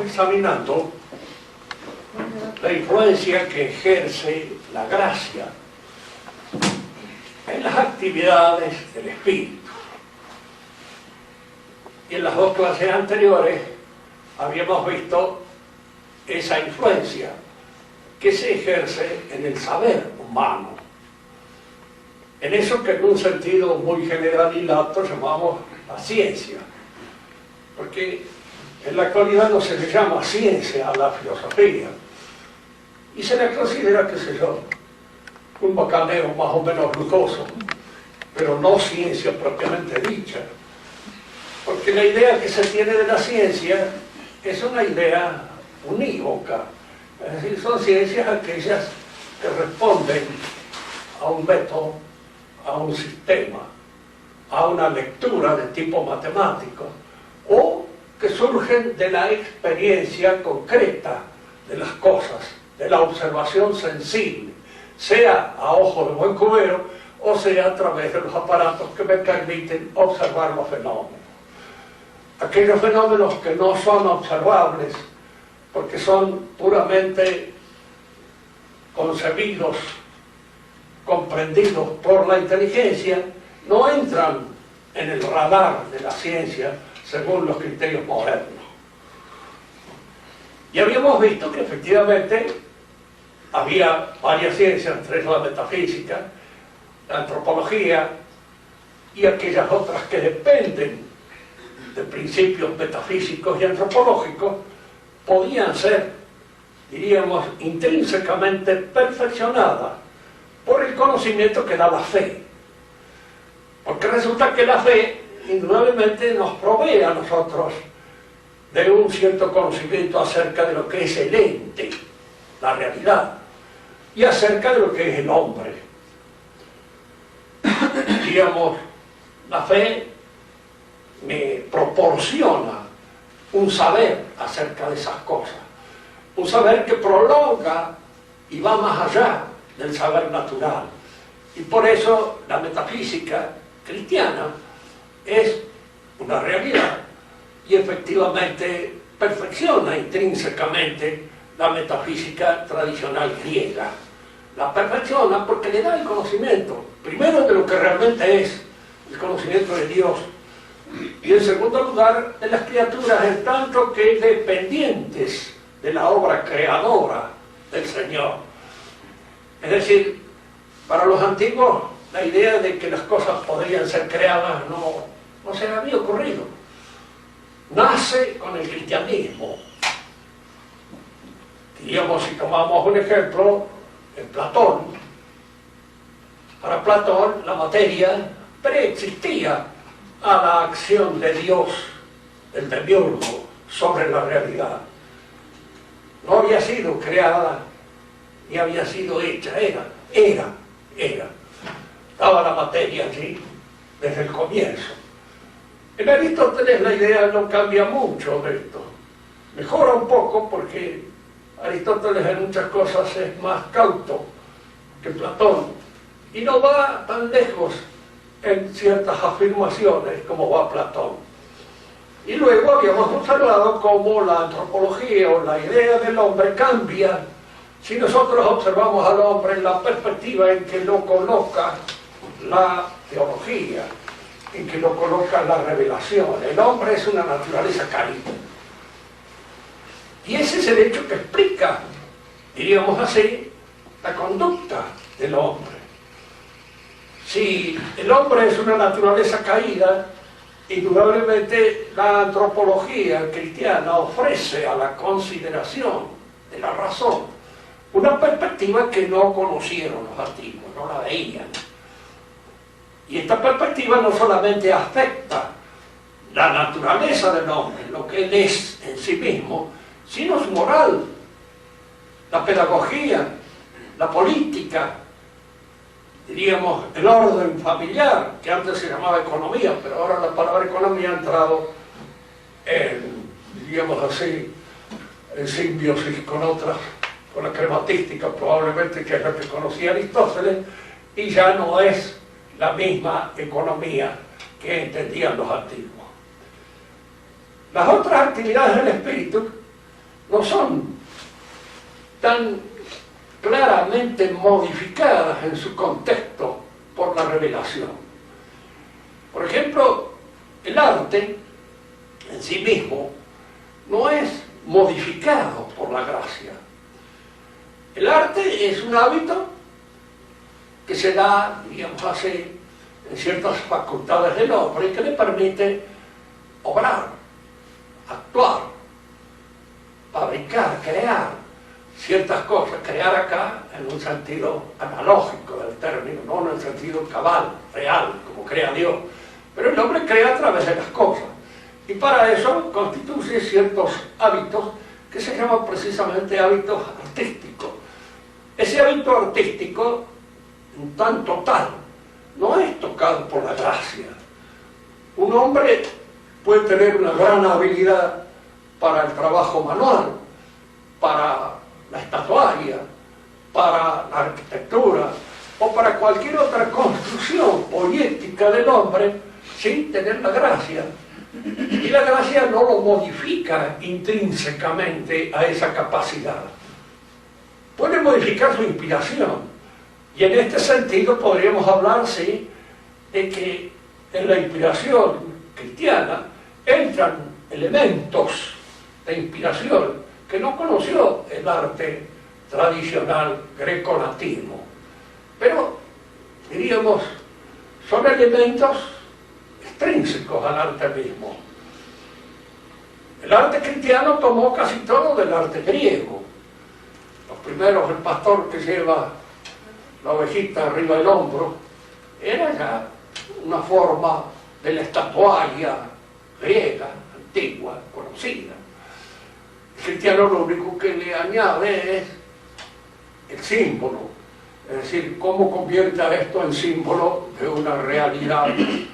examinando la influencia que ejerce la gracia en las actividades del espíritu. Y en las dos clases anteriores habíamos visto esa influencia que se ejerce en el saber humano, en eso que en un sentido muy general y lato llamamos la ciencia, porque en la actualidad no se le llama ciencia a la filosofía y se le considera, qué sé yo, un bacaneo más o menos lujoso, pero no ciencia propiamente dicha, porque la idea que se tiene de la ciencia es una idea unívoca, es decir, son ciencias aquellas que responden a un método, a un sistema, a una lectura de tipo matemático, o que surgen de la experiencia concreta de las cosas, de la observación sensible, sea a ojo de buen cubero o sea a través de los aparatos que me permiten observar los fenómenos. Aquellos fenómenos que no son observables porque son puramente concebidos, comprendidos por la inteligencia, no entran en el radar de la ciencia según los criterios modernos. Y habíamos visto que efectivamente había varias ciencias, entre la metafísica, la antropología y aquellas otras que dependen de principios metafísicos y antropológicos, podían ser, diríamos, intrínsecamente perfeccionadas por el conocimiento que da la fe. Porque resulta que la fe, indudablemente, nos provee a nosotros de un cierto conocimiento acerca de lo que es el ente, la realidad, y acerca de lo que es el hombre. Digamos, la fe me proporciona un saber acerca de esas cosas, un saber que prolonga y va más allá del saber natural. Y por eso la metafísica cristiana es una realidad y efectivamente perfecciona intrínsecamente la metafísica tradicional griega. La perfecciona porque le da el conocimiento, primero de lo que realmente es el conocimiento de Dios, y en segundo lugar de las criaturas en tanto que dependientes de la obra creadora del Señor. Es decir, para los antiguos la idea de que las cosas podrían ser creadas no se había ocurrido. Nace con el cristianismo. Diríamos, si tomamos un ejemplo, en Platón. Para Platón la materia preexistía a la acción de Dios, el demiurgo, sobre la realidad. No había sido creada ni había sido hecha, era. Estaba la materia allí desde el comienzo. En Aristóteles la idea no cambia mucho de esto. Mejora un poco porque Aristóteles en muchas cosas es más cauto que Platón y no va tan lejos en ciertas afirmaciones como va Platón. Y luego habíamos observado cómo la antropología o la idea del hombre cambia si nosotros observamos al hombre en la perspectiva en que lo coloca la teología, en que lo coloca la revelación. El hombre es una naturaleza caída. Y ese es el hecho que explica, diríamos así, la conducta del hombre. Si el hombre es una naturaleza caída, indudablemente la antropología cristiana ofrece a la consideración de la razón una perspectiva que no conocieron los antiguos, no la veían. Y esta perspectiva no solamente afecta la naturaleza del hombre, lo que él es en sí mismo, sino su moral, la pedagogía, la política, diríamos el orden familiar, que antes se llamaba economía, pero ahora la palabra economía ha entrado en, diríamos así, en simbiosis con otras, con la crematística probablemente, que es la que conocía Aristóteles, y ya no es la misma economía que entendían los antiguos. Las otras actividades del espíritu no son tan claramente modificadas en su contexto por la revelación. Por ejemplo, el arte en sí mismo no es modificado por la gracia. El arte es un hábito que se da, digamos así, en ciertas facultades del hombre y que le permite obrar, actuar, fabricar, crear ciertas cosas. Crear acá en un sentido analógico del término, no en el sentido cabal, real, como crea Dios. Pero el hombre crea a través de las cosas. Y para eso constituye ciertos hábitos que se llaman precisamente hábitos artísticos. Ese hábito artístico, en tanto tal, no es tocado por la gracia. Un hombre puede tener una gran habilidad para el trabajo manual, para la estatuaria, para la arquitectura o para cualquier otra construcción poética del hombre sin tener la gracia. Y la gracia no lo modifica intrínsecamente a esa capacidad. Puede modificar su inspiración. Y en este sentido podríamos hablar, sí, de que en la inspiración cristiana entran elementos de inspiración que no conoció el arte tradicional greco-latino. Pero, diríamos, son elementos extrínsecos al arte mismo. El arte cristiano tomó casi todo del arte griego. Los primeros, el pastor que lleva la ovejita arriba del hombro, era ya una forma de la estatuaria griega, antigua, conocida. El cristiano lo único que le añade es el símbolo, es decir, cómo convierte a esto en símbolo de una realidad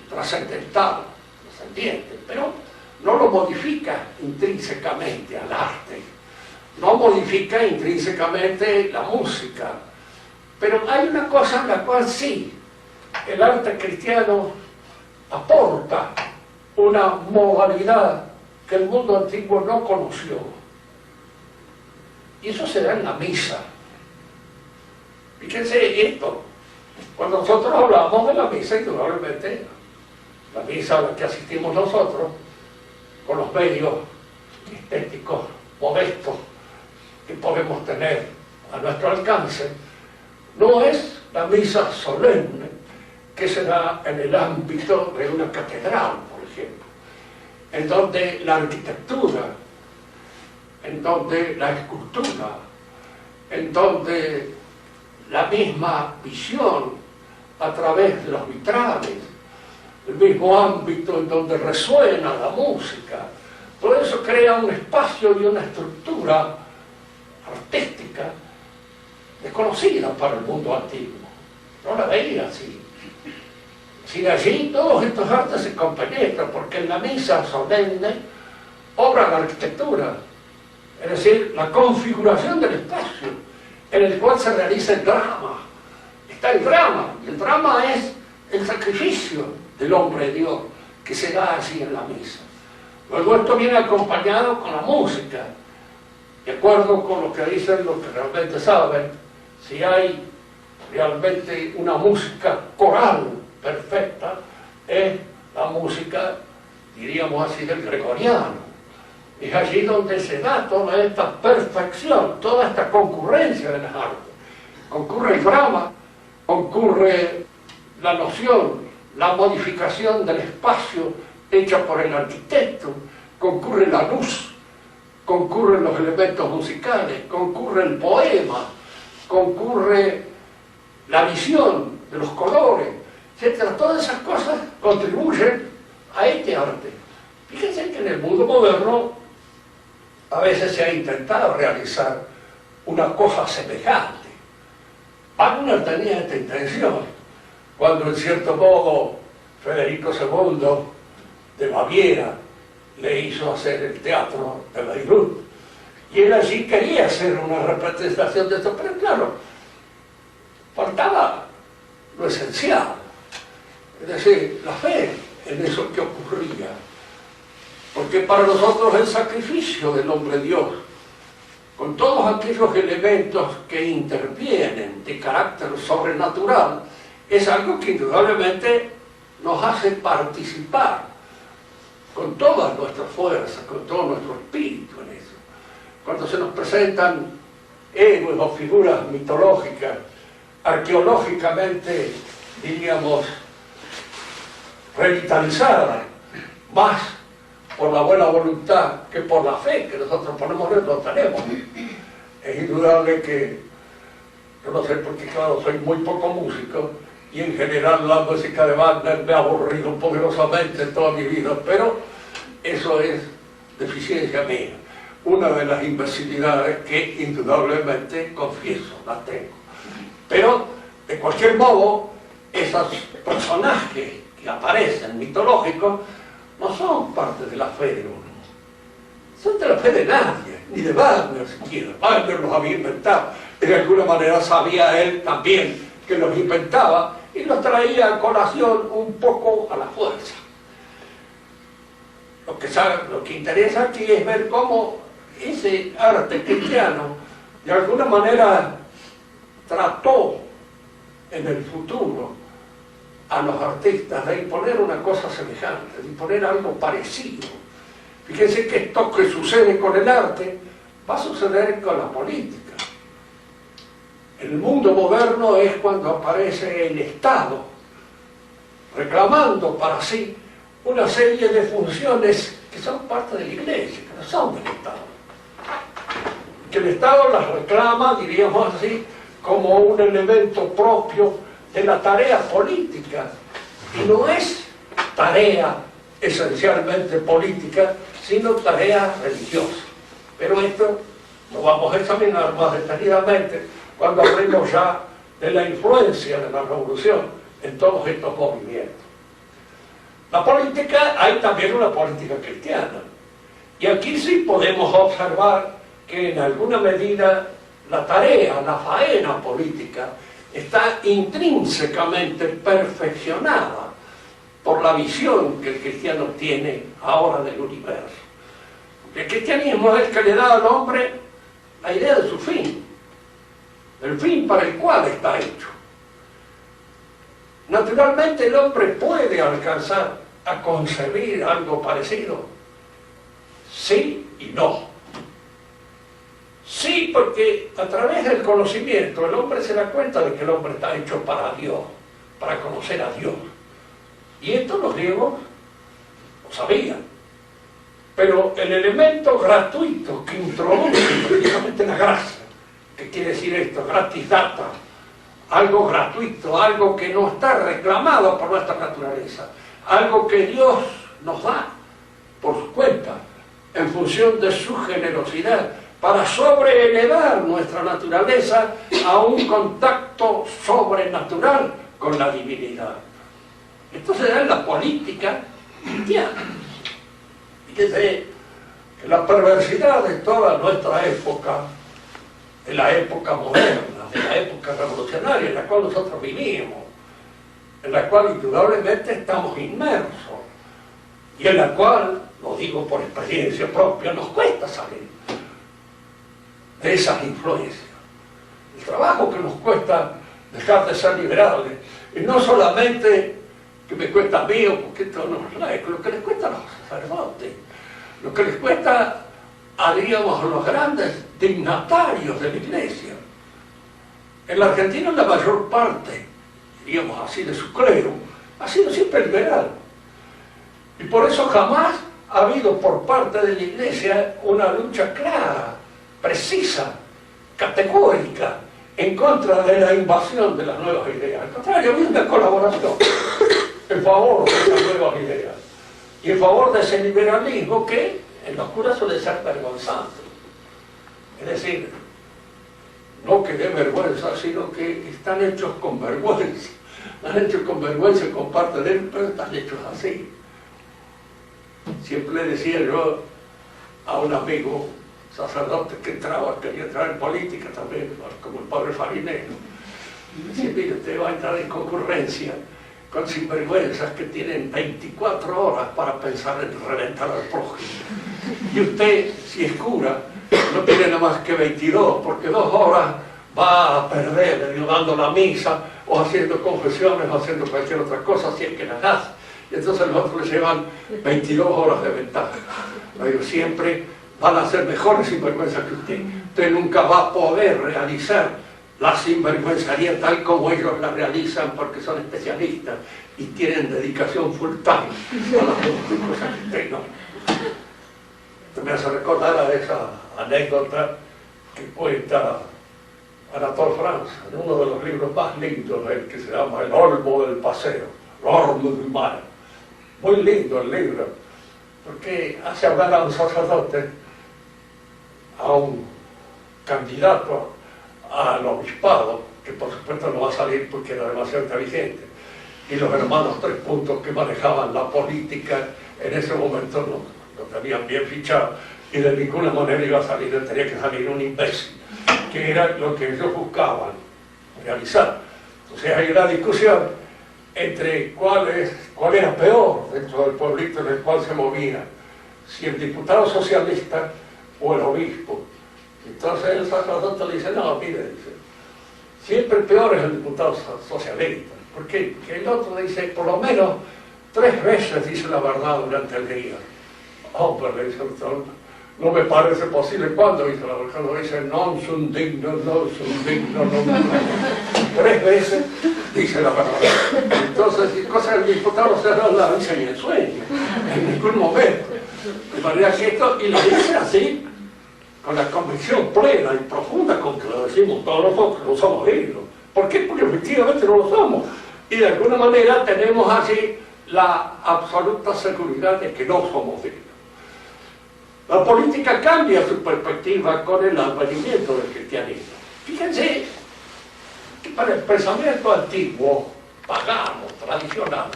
trascendental, trascendiente, pero no lo modifica intrínsecamente al arte, no modifica intrínsecamente la música. Pero hay una cosa en la cual sí, el arte cristiano aporta una modalidad que el mundo antiguo no conoció. Y eso se da en la misa. Fíjense esto, cuando nosotros hablamos de la misa, indudablemente, la misa a la que asistimos nosotros, con los medios estéticos modestos que podemos tener a nuestro alcance, no es la misa solemne que se da en el ámbito de una catedral, por ejemplo, en donde la arquitectura, en donde la escultura, en donde la misma visión a través de los vitrales, el mismo ámbito en donde resuena la música, todo eso crea un espacio y una estructura artística desconocida para el mundo antiguo. No la veía así. Si de allí todos estos artes se compenetran, porque en la misa solemne obra la arquitectura, es decir, la configuración del espacio en el cual se realiza el drama. Está el drama, y el drama es el sacrificio del hombre de Dios que se da así en la misa. Luego esto viene acompañado con la música, de acuerdo con lo que dicen los que realmente saben. Si hay realmente una música coral perfecta, es la música, diríamos así, del gregoriano. Es allí donde se da toda esta perfección, toda esta concurrencia de las artes. Concurre el drama, concurre la noción, la modificación del espacio hecha por el arquitecto, concurre la luz, concurren los elementos musicales, concurre el poema, concurre la visión de los colores, etc. Todas esas cosas contribuyen a este arte. Fíjense que en el mundo moderno a veces se ha intentado realizar una cosa semejante. Wagner tenía esta intención cuando, en cierto modo, Federico II de Baviera le hizo hacer el teatro de Bayreuth. Y él allí quería hacer una representación de esto, pero claro, faltaba lo esencial, es decir, la fe en eso que ocurría. Porque para nosotros el sacrificio del hombre Dios con todos aquellos elementos que intervienen de carácter sobrenatural, es algo que indudablemente nos hace participar con todas nuestras fuerzas, con todo nuestro espíritu en eso. Cuando se nos presentan héroes o figuras mitológicas, arqueológicamente, diríamos, revitalizadas, más por la buena voluntad que por la fe que nosotros ponemos dentro, tenemos. Es indudable que, yo no sé porque, claro, soy muy poco músico, y en general la música de Wagner me ha aburrido poderosamente en toda mi vida, pero eso es deficiencia mía. Una de las imbecilidades que indudablemente, confieso, la tengo. Pero, de cualquier modo, esos personajes que aparecen mitológicos no son parte de la fe de uno. Son de la fe de nadie, ni de Wagner siquiera. Wagner los había inventado. De alguna manera sabía él también que los inventaba y los traía a colación un poco a la fuerza. Lo que interesa aquí es ver cómo ese arte cristiano de alguna manera trató en el futuro a los artistas de imponer una cosa semejante, de imponer algo parecido. Fíjense que esto que sucede con el arte va a suceder con la política. En el mundo moderno es cuando aparece el Estado reclamando para sí una serie de funciones que son parte de la Iglesia, que no son del Estado. Que el Estado las reclama, diríamos así, como un elemento propio de la tarea política. Y no es tarea esencialmente política, sino tarea religiosa. Pero esto lo vamos a examinar más detalladamente cuando hablemos ya de la influencia de la revolución en todos estos movimientos. La política, hay también una política cristiana. Y aquí sí podemos observar que en alguna medida la tarea, la faena política, está intrínsecamente perfeccionada por la visión que el cristiano tiene ahora del universo. El cristianismo es el que le da al hombre la idea de su fin, el fin para el cual está hecho. Naturalmente el hombre puede alcanzar a concebir algo parecido, sí y no. Sí, porque a través del conocimiento el hombre se da cuenta de que el hombre está hecho para Dios, para conocer a Dios. Y esto los griegos lo sabían. Pero el elemento gratuito que introduce precisamente la gracia, ¿qué quiere decir esto? Gratis data, algo gratuito, algo que no está reclamado por nuestra naturaleza, algo que Dios nos da por su cuenta, en función de su generosidad, para sobreelevar nuestra naturaleza a un contacto sobrenatural con la divinidad. Esto se da en la política cristiana. Fíjese que la perversidad de toda nuestra época, de la época moderna, de la época revolucionaria en la cual nosotros vivimos, en la cual indudablemente estamos inmersos, y en la cual, lo digo por experiencia propia, nos cuesta salir de esas influencias. El trabajo que nos cuesta dejar de ser liberales, y no solamente que me cuesta a mí, o porque esto no es laico, lo que les cuesta a los sacerdotes, lo que les cuesta a, diríamos, los grandes dignatarios de la Iglesia. En la Argentina la mayor parte, diríamos así, de su clero, ha sido siempre liberal. Y por eso jamás ha habido por parte de la Iglesia una lucha clara, precisa, categórica, en contra de la invasión de las nuevas ideas. Al contrario, había una colaboración en favor de esas nuevas ideas y en favor de ese liberalismo que en la oscura suele ser vergonzante. Es decir, no que dé vergüenza, sino que están hechos con vergüenza. Están hechos con vergüenza con parte de él, pero están hechos así. Siempre le decía yo a un amigo sacerdote que quería entrar en política también, como el padre Farinero. Decía, mire, usted va a entrar en concurrencia con sinvergüenzas que tienen 24 horas para pensar en reventar al prójimo. Y usted, si es cura, no tiene nada más que 22, porque 2 horas va a perder dando la misa, o haciendo confesiones, o haciendo cualquier otra cosa, si es que las hace. Y entonces los otros le llevan 22 horas de ventaja. Ellos siempre van a ser mejores sinvergüenzas que usted. Usted nunca va a poder realizar la sinvergüenzaría tal como ellos la realizan, porque son especialistas y tienen dedicación full time a las cosas que usted no. Esto me hace recordar a esa anécdota que cuenta Anatole France en uno de los libros más lindos, el que se llama El Olmo del Paseo, L'Orme du Mal. Muy lindo el libro, porque hace hablar a un sacerdote, a un candidato al obispado, que por supuesto no va a salir porque era demasiado inteligente, y los hermanos 3 puntos que manejaban la política en ese momento no tenían bien fichado, y de ninguna manera iba a salir, tenía que salir un imbécil, que era lo que ellos buscaban realizar. Entonces hay una discusión entre cuál era peor dentro del pueblito en el cual se movía, si el diputado socialista o el obispo. Entonces el sacerdote le dice, no, mire, dice, siempre peor es el diputado socialista, porque el otro dice, por lo menos 3 veces dice la verdad durante el día. Hombre, le dice el doctor, no me parece posible. ¿Cuándo dice la verdad? Cuando dice, non sunt digno, non sunt digno, non sunt digno. 3 veces dice la verdad. Entonces, cosas del diputado se no la dice ni en sueño, en ningún momento. De manera que esto, y lo dice así, con la convicción plena y profunda con que lo decimos todos nosotros, no somos dignos. ¿Por qué? Porque efectivamente no lo somos. Y de alguna manera tenemos así la absoluta seguridad de que no somos dignos. La política cambia su perspectiva con el advenimiento del cristianismo. Fíjense que para el pensamiento antiguo, pagano, tradicional,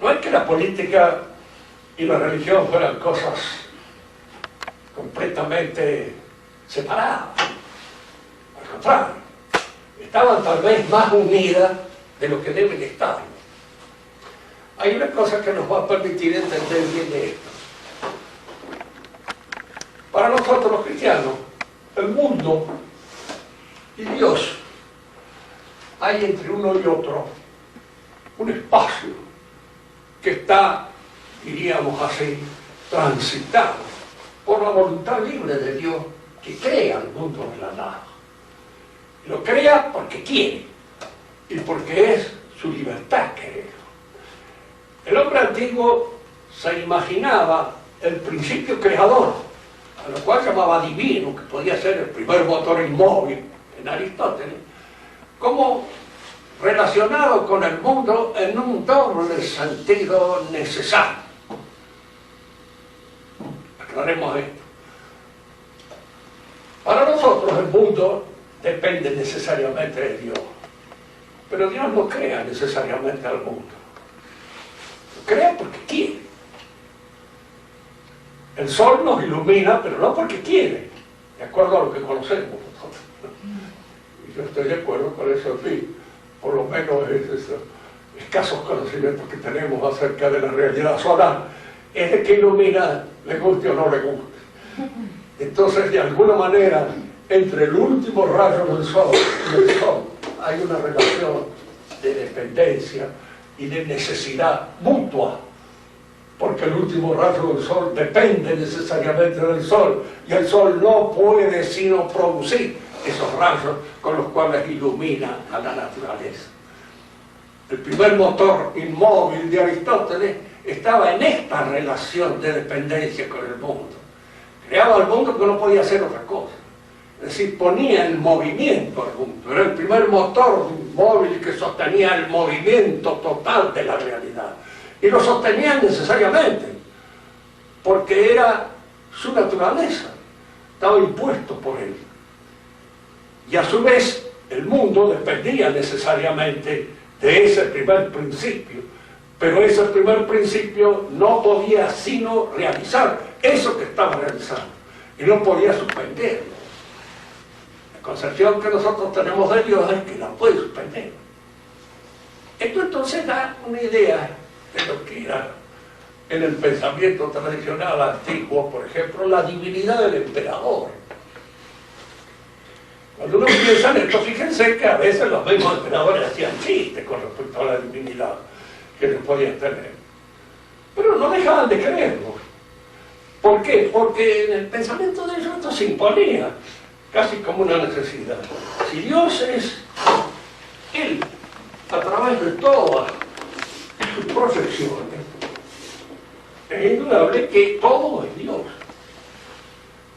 no es que la política y la religión fueran cosas completamente separadas. Al contrario, estaban tal vez más unidas de lo que deben estar. Hay una cosa que nos va a permitir entender bien esto. Para nosotros los cristianos, el mundo y Dios, hay entre uno y otro un espacio que está, diríamos así, transitado por la voluntad libre de Dios que crea el mundo de la nada. Lo crea porque quiere y porque es su libertad querer. El hombre antiguo se imaginaba el principio creador, a lo cual llamaba divino, que podía ser el primer motor inmóvil en Aristóteles, como relacionado con el mundo en un doble sentido necesario. Aclaremos esto. Para nosotros el mundo depende necesariamente de Dios, pero Dios no crea necesariamente al mundo. Lo crea porque quiere. El sol nos ilumina, pero no porque quiere, de acuerdo a lo que conocemos nosotros. Y yo estoy de acuerdo con eso, en fin, por lo menos esos escasos conocimientos que tenemos acerca de la realidad solar, es de que ilumina, le guste o no le guste. Entonces, de alguna manera, entre el último rayo del sol y el sol, hay una relación de dependencia y de necesidad mutua, porque el último rayo del sol depende necesariamente del sol, y el sol no puede sino producir esos rayos con los cuales ilumina a la naturaleza. El primer motor inmóvil de Aristóteles estaba en esta relación de dependencia con el mundo. Creaba el mundo que no podía hacer otra cosa. Es decir, ponía en movimiento al mundo. Era el primer motor móvil que sostenía el movimiento total de la realidad. Y lo sostenían necesariamente, porque era su naturaleza, estaba impuesto por él. Y a su vez, el mundo dependía necesariamente de ese primer principio, pero ese primer principio no podía sino realizar eso que estaba realizando, y no podía suspenderlo. La concepción que nosotros tenemos de Dios es que la puede suspender. Esto entonces da una idea de lo que era en el pensamiento tradicional antiguo, por ejemplo, la divinidad del emperador. Cuando uno piensa en esto, fíjense que a veces los mismos emperadores hacían chistes con respecto a la divinidad que ellos podían tener. Pero no dejaban de creerlo. ¿Por qué? Porque en el pensamiento de ellos esto se imponía casi como una necesidad. Si Dios es Él, a través de todas sus proyecciones, es indudable que todo es Dios.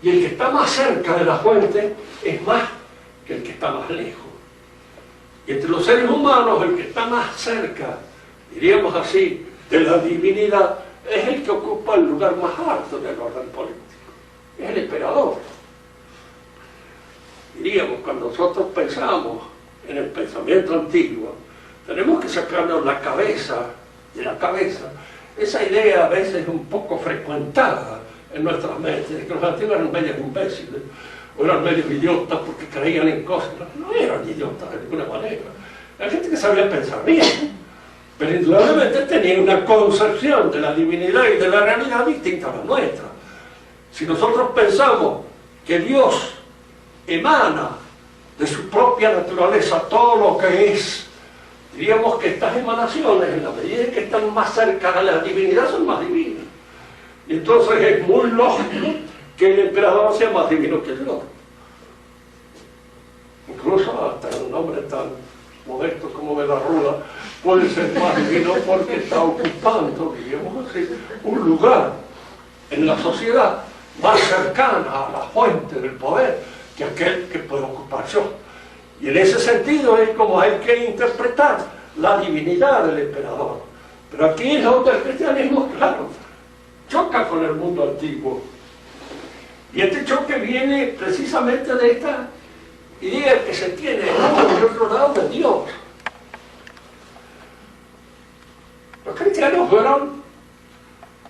Y el que está más cerca de la fuente es más que el que está más lejos. Y entre los seres humanos, el que está más cerca, diríamos así, de la divinidad, es el que ocupa el lugar más alto del orden político. Es el emperador. Diríamos, cuando nosotros pensamos en el pensamiento antiguo, tenemos que sacarnos la cabeza de la cabeza esa idea a veces un poco frecuentada en nuestras mentes, de que los antiguos eran medios imbéciles, o eran medios idiotas porque creían en cosas. No eran idiotas de ninguna manera. Era gente que sabía pensar bien, pero indudablemente tenía una concepción de la divinidad y de la realidad distinta a la nuestra. Si nosotros pensamos que Dios emana de su propia naturaleza todo lo que es, diríamos que estas emanaciones, en la medida en que están más cerca de la divinidad, son más divinas. Y entonces es muy lógico que el emperador sea más divino que Dios. Incluso hasta un hombre tan modesto como de la Rúa puede ser más divino porque está ocupando, diríamos así, un lugar en la sociedad más cercana a la fuente del poder que aquel que puede ocupar yo. Y en ese sentido es como hay que interpretar la divinidad del emperador. Pero aquí es donde el cristianismo, claro, choca con el mundo antiguo. Y este choque viene precisamente de esta idea que se tiene del otro lado de Dios. Los cristianos fueron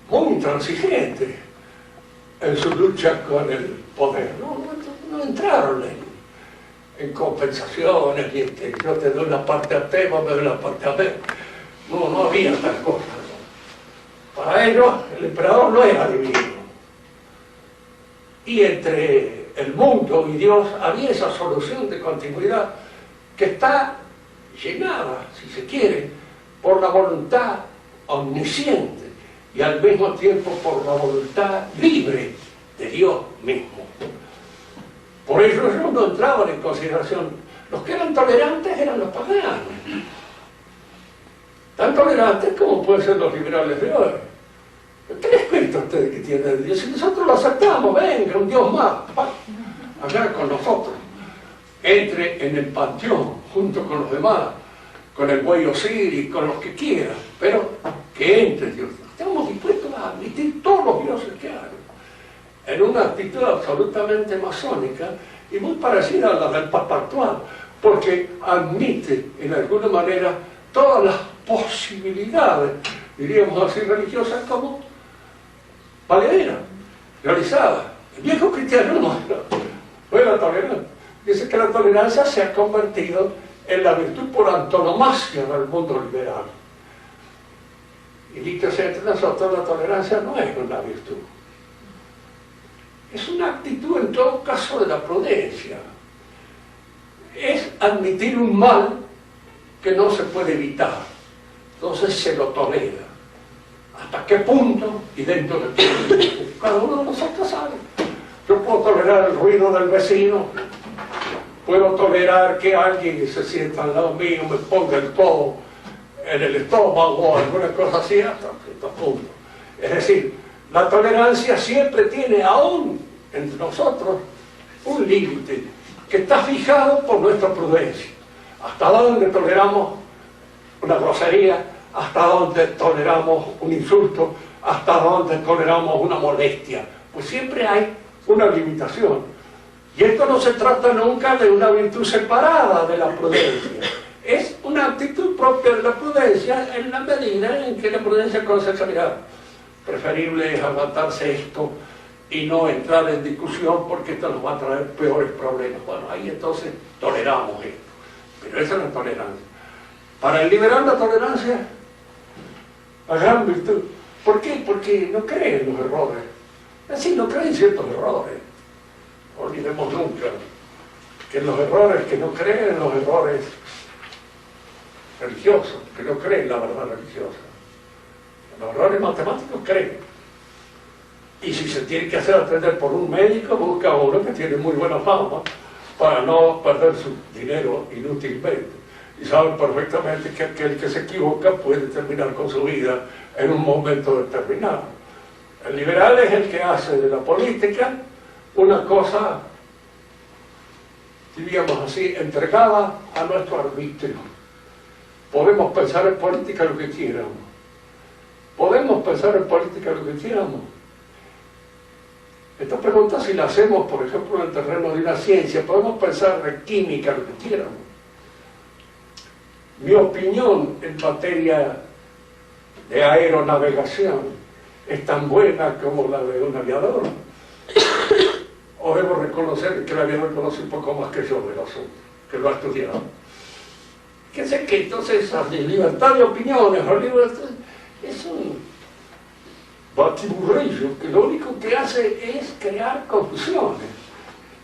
muy intransigentes en su lucha con el poder. No entraron en compensaciones, y yo te doy la parte a T, vos me doy la parte a B. No había tal cosa. Para ellos el emperador no era divino. Y entre el mundo y Dios había esa solución de continuidad que está llenada, si se quiere, por la voluntad omnisciente y al mismo tiempo por la voluntad libre de Dios mismo. Por eso ellos no entraban en consideración. Los que eran tolerantes eran los paganos. Tan tolerantes como pueden ser los liberales de hoy. ¿Qué les cuenta a ustedes que tienen Dios? Si nosotros lo aceptamos, venga, un Dios más, allá con nosotros. Entre en el panteón, junto con los demás, con el buey Osiris, con los que quieran, pero que entre Dios. Estamos dispuestos a admitir todos los dioses que hay, en una actitud absolutamente masónica y muy parecida a la del Papa actual, porque admite, en alguna manera, todas las posibilidades, diríamos así, religiosas como valederas, realizadas. El viejo cristiano no era tolerante. Dice que la tolerancia se ha convertido en la virtud por antonomasia del mundo liberal. Y dicho sea entre nosotros, la tolerancia no es una virtud. Es una actitud en todo caso de la prudencia. Es admitir un mal que no se puede evitar. Entonces se lo tolera. ¿Hasta qué punto? Y dentro de qué punto. Cada uno de nosotros sabe. Yo puedo tolerar el ruido del vecino. Puedo tolerar que alguien se sienta al lado mío, me ponga el codo en el estómago o alguna cosa así, hasta cierto punto. Es decir, la tolerancia siempre tiene aún entre nosotros un límite que está fijado por nuestra prudencia. Hasta dónde toleramos una grosería, hasta dónde toleramos un insulto, hasta dónde toleramos una molestia. Pues siempre hay una limitación. Y esto no se trata nunca de una virtud separada de la prudencia. Es una actitud propia de la prudencia en la medida en que la prudencia considera, mira, preferible es aguantarse esto y no entrar en discusión porque esto nos va a traer peores problemas. Bueno, ahí entonces toleramos esto. Pero esa es la tolerancia. Para el liberal la tolerancia, la gran virtud, ¿Por qué? Porque no creen en los errores. Así no creen en ciertos errores. No olvidemos nunca que los errores, que no creen en los errores religiosos, que no creen en la verdad religiosa. En los errores matemáticos creen. Y si se tiene que hacer atender por un médico, busca uno que tiene muy buena fama para no perder su dinero inútilmente. Y saben perfectamente que aquel que se equivoca puede terminar con su vida en un momento determinado. El liberal es el que hace de la política una cosa, diríamos así, entregada a nuestro arbitrio. Podemos pensar en política lo que quieramos. Podemos pensar en política lo que quieramos. Esta pregunta, si la hacemos, por ejemplo, en el terreno de una ciencia, podemos pensar en química lo que quieramos. Mi opinión en materia de aeronavegación es tan buena como la de un aviador. O debo reconocer que el aviador conoce un poco más que yo del asunto, que lo ha estudiado. Fíjense que entonces la libertad de opiniones, la libertad, es un batiburrillo que lo único que hace es crear confusiones.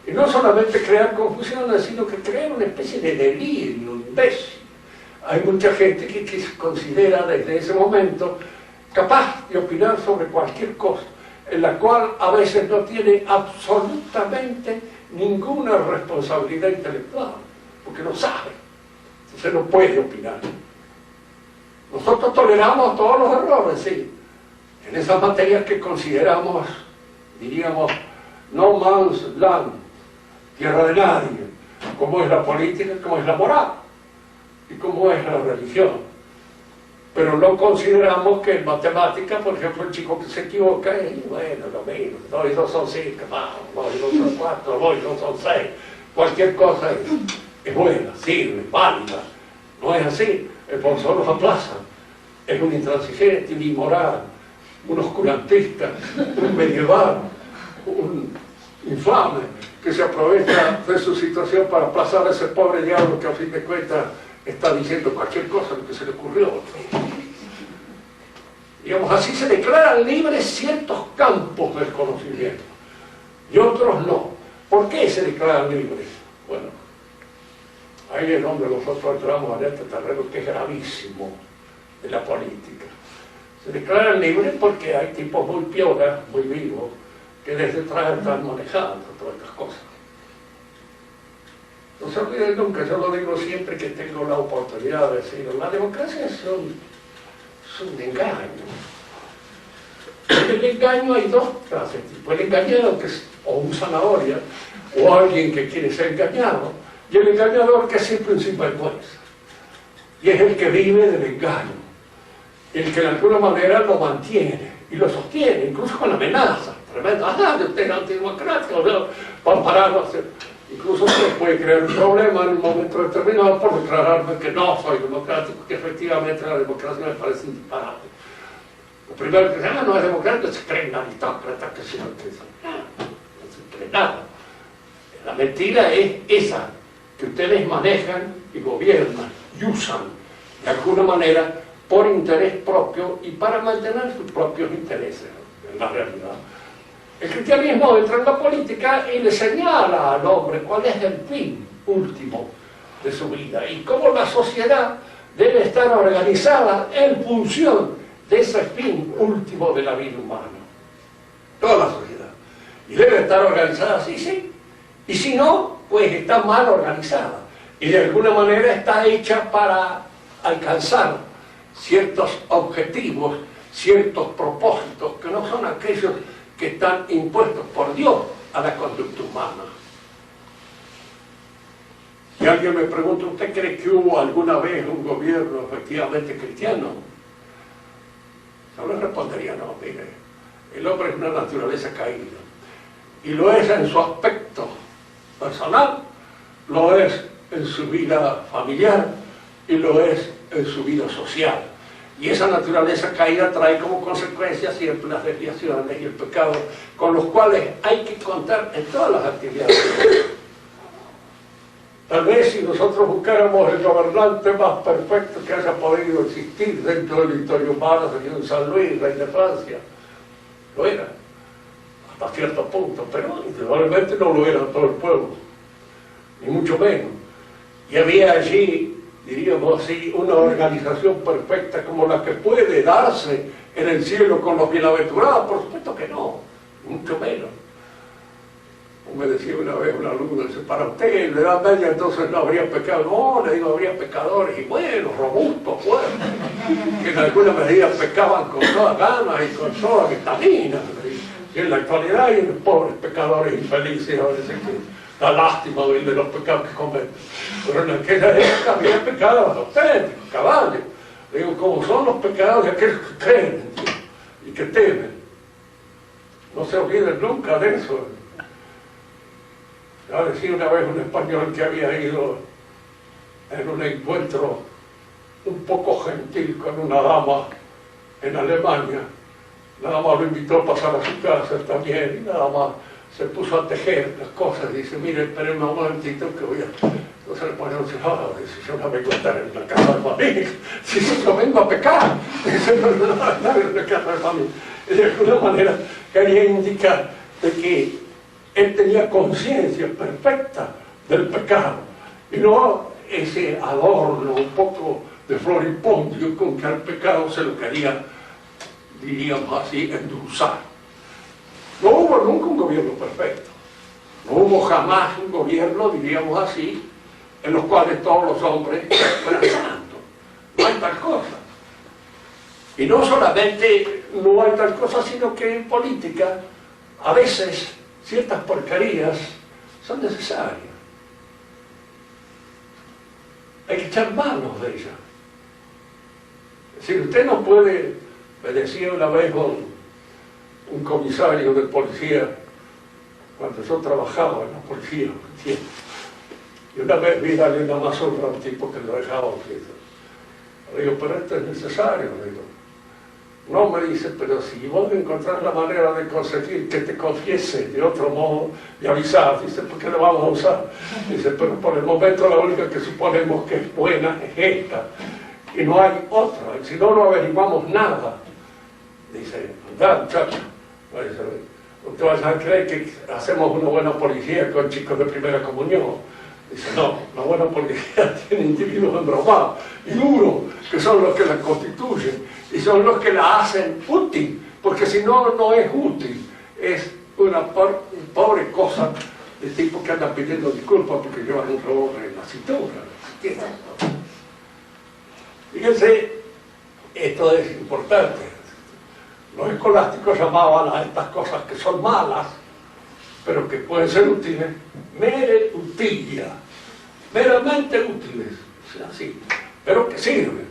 Y no solamente crear confusiones, sino que crear una especie de delirio imbécil. Hay mucha gente que se considera desde ese momento capaz de opinar sobre cualquier cosa, en la cual a veces no tiene absolutamente ninguna responsabilidad intelectual, porque no sabe, entonces no puede opinar. Nosotros toleramos todos los errores, sí, en esas materias que consideramos, diríamos, no man's land, tierra de nadie, como es la política, como es la moral y como es la religión. Pero no consideramos que en matemática, por ejemplo, el chico que se equivoca, bueno, lo mismo, 2 y 2 son 5, 2 y 2 son 4, 2 y 2 son 6, cualquier cosa es buena, sirve, válida. No es así, el profesor los aplaza, es un intransigente, un inmoral, un oscurantista, un medieval, un infame, que se aprovecha de su situación para aplazar a ese pobre diablo que a fin de cuentas está diciendo cualquier cosa, lo que se le ocurrió. Digamos, así se declaran libres ciertos campos del conocimiento y otros no. ¿Por qué se declaran libres? Bueno, ahí es donde nosotros entramos en este terreno que es gravísimo de la política. Se declaran libres porque hay tipos muy piolas, muy vivos, que desde atrás están manejando todas estas cosas. No se olviden nunca, yo lo digo siempre que tengo la oportunidad de decirlo, la democracia es un engaño. En el engaño hay dos clases, tipo el engañado, que es o un zanahoria, o alguien que quiere ser engañado, y el engañador, que es siempre un sinvergüenza. Y es el que vive del engaño, el que de alguna manera lo mantiene, y lo sostiene, incluso con amenazas tremendas. Usted es antidemocrático, van a pararlo. Incluso se puede crear un problema en un momento determinado por declararme que no soy democrático, que efectivamente la democracia me parece un disparate. Lo primero que dice, no es democrático, se creen aristócratas, que no se cree nada. La mentira es esa, que ustedes manejan y gobiernan y usan de alguna manera por interés propio y para mantener sus propios intereses, en la realidad. El cristianismo entra en la política y le señala al hombre cuál es el fin último de su vida y cómo la sociedad debe estar organizada en función de ese fin último de la vida humana. Toda la sociedad. Y debe estar organizada así, sí. Y si no, pues está mal organizada. Y de alguna manera está hecha para alcanzar ciertos objetivos, ciertos propósitos, que no son aquellos que están impuestos por Dios a la conducta humana. Si alguien me pregunta, ¿usted cree que hubo alguna vez un gobierno efectivamente cristiano? Yo le respondería, no, mire, el hombre es una naturaleza caída, y lo es en su aspecto personal, lo es en su vida familiar, y lo es en su vida social. Y esa naturaleza caída trae como consecuencia siempre las desviaciones y el pecado, con los cuales hay que contar en todas las actividades. Tal vez si nosotros buscáramos el gobernante más perfecto que haya podido existir dentro de la historia humana, sería un San Luis, rey de Francia. Lo era, hasta cierto punto, pero indudablemente no lo era todo el pueblo, ni mucho menos. Y había allí, diríamos así, una organización perfecta como la que puede darse en el cielo con los bienaventurados. Por supuesto que no, ni mucho menos. Me decía una vez un alumno, dice, para usted en la Edad Media entonces no habría pecado. No, le digo, habría pecadores y buenos, robustos, fuertes, que en alguna medida pecaban con toda ganas y con toda vitamina. Y en la actualidad hay unos pobres pecadores infelices, a veces que da lástima oír de los pecados que cometen. Pero en aquella época había pecados auténticos, caballos. Le digo, como son los pecados de aquellos que creen y que temen. No se olviden nunca de eso. Ya decía una vez un español que había ido en un encuentro un poco gentil con una dama en Alemania. La dama lo invitó a pasar a su casa también y la dama se puso a tejer las cosas y dice, mire, espérenme un momentito que voy a... Entonces el español dice, dice, yo no vengo a estar en la casa de familia, si yo vengo a pecar. Dice, no a estar en la casa de familia. Y de alguna manera quería indicar de que él tenía conciencia perfecta del pecado y no ese adorno un poco de floripondio con que al pecado se lo quería, diríamos así, endulzar. No hubo nunca un gobierno perfecto, no hubo jamás un gobierno, diríamos así, en los cuales todos los hombres fueran santos. No hay tal cosa. Y no solamente no hay tal cosa, sino que en política a veces ciertas porquerías son necesarias. Hay que echar manos de ellas. Es decir, usted no puede, me decía una vez un comisario de policía, cuando yo trabajaba en la policía, y una vez vi darle una mazorra a un tipo que lo dejaba quieto. Le digo, pero esto es necesario, le digo. No, me dice, pero si vos encontrás la manera de conseguir que te confiese de otro modo, y avisar, dice, ¿por qué lo vamos a usar? Dice, pero por el momento la única que suponemos que es buena es esta, y no hay otra, y si no, no averiguamos nada. Dice, anda, muchacho, usted va a creer que hacemos una buena policía con chicos de primera comunión. Dice, no, la buena policía tiene individuos embromados y duros, que son los que la constituyen y son los que la hacen útil, porque si no, no es útil, es una pobre cosa de tipo que anda pidiendo disculpas porque llevan un revólver en la cintura. Fíjense, esto es importante. Los escolásticos llamaban a estas cosas que son malas, pero que pueden ser útiles, mere utilia, meramente útiles, o sea, sí, pero que sirven.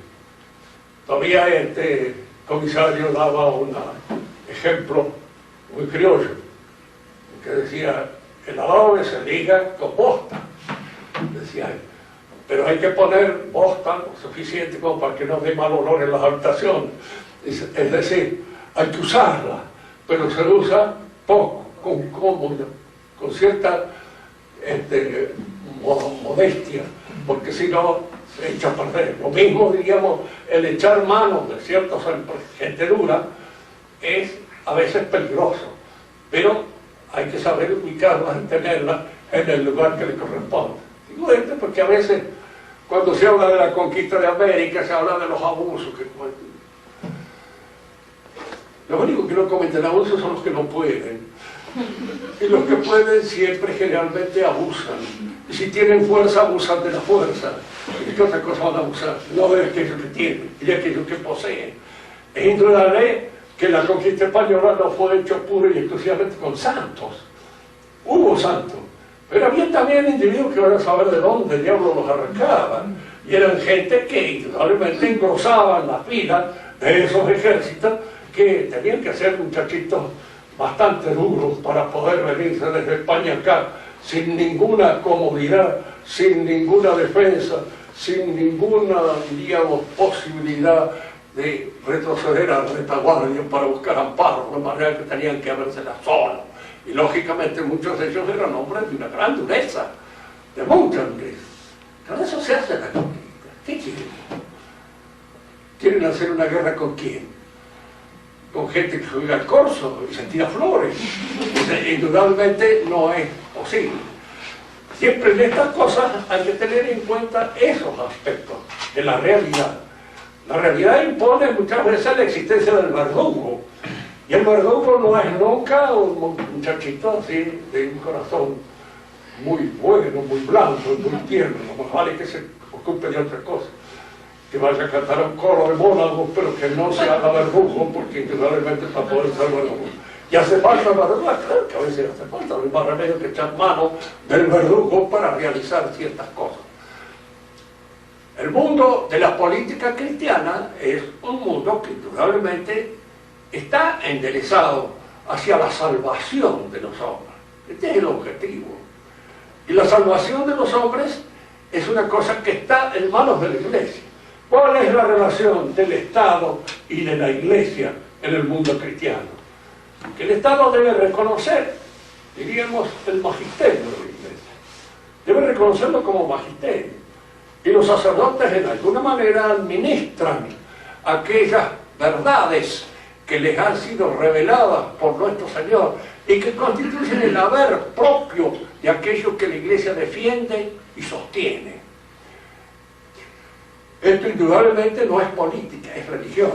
Todavía este comisario daba un ejemplo muy criollo, que decía, el adobe se liga con bosta, decía él, pero hay que poner bosta lo suficiente como para que no dé mal olor en las habitaciones. Es decir, hay que usarla, pero se usa poco, con cierta modestia, porque si no se echa a perder. Lo mismo, diríamos, el echar mano de cierta gente dura es a veces peligroso, pero hay que saber ubicarlas y tenerlas en el lugar que le corresponde. Digo esto porque a veces cuando se habla de la conquista de América se habla de los abusos que cometen. Los únicos que no cometen abusos son los que no pueden. Y los que pueden siempre generalmente abusan. Y si tienen fuerza, abusan de la fuerza. ¿Y qué otra cosa van a abusar? No de aquello que tienen y de aquello que poseen. Es indudable que la conquista española no fue hecha pura y exclusivamente con santos. Hubo santos. Pero había también individuos que van a saber de dónde el diablo los arrancaba. Y eran gente que indudablemente engrosaban las filas de esos ejércitos que tenían que ser muchachitos bastante duros para poder venirse desde España acá sin ninguna comodidad, sin ninguna defensa, sin ninguna, diríamos, posibilidad de retroceder a la retaguardia para buscar amparo, de manera que tenían que habérselas solos. Y lógicamente muchos de ellos eran hombres de una gran dureza, de mucha hambreza. Con eso se hace la conquista. ¿Qué quieren? ¿Quieren hacer una guerra con quién? Con gente que juega al corso y se tira flores. Indudablemente no es posible. Siempre en estas cosas hay que tener en cuenta esos aspectos de la realidad. La realidad impone muchas veces la existencia del verdugo. Y el verdugo no es nunca un muchachito así de un corazón muy bueno, muy blando, muy tierno. Más vale que se ocupe de otra cosa. Que vaya a cantar un coro de monólogos, pero que no se haga verdugo, porque indudablemente para poder ser verdugo. Y hace falta verdugo, claro que a veces hace falta, no hay más remedio que echar mano del verdugo para realizar ciertas cosas. El mundo de la política cristiana es un mundo que indudablemente está enderezado hacia la salvación de los hombres. Este es el objetivo. Y la salvación de los hombres es una cosa que está en manos de la Iglesia. ¿Cuál es la relación del Estado y de la Iglesia en el mundo cristiano? Que el Estado debe reconocer, diríamos, el magisterio de la Iglesia. Debe reconocerlo como magisterio. Y los sacerdotes en alguna manera administran aquellas verdades que les han sido reveladas por nuestro Señor y que constituyen el haber propio de aquello que la Iglesia defiende y sostiene. Esto indudablemente no es política, es religión.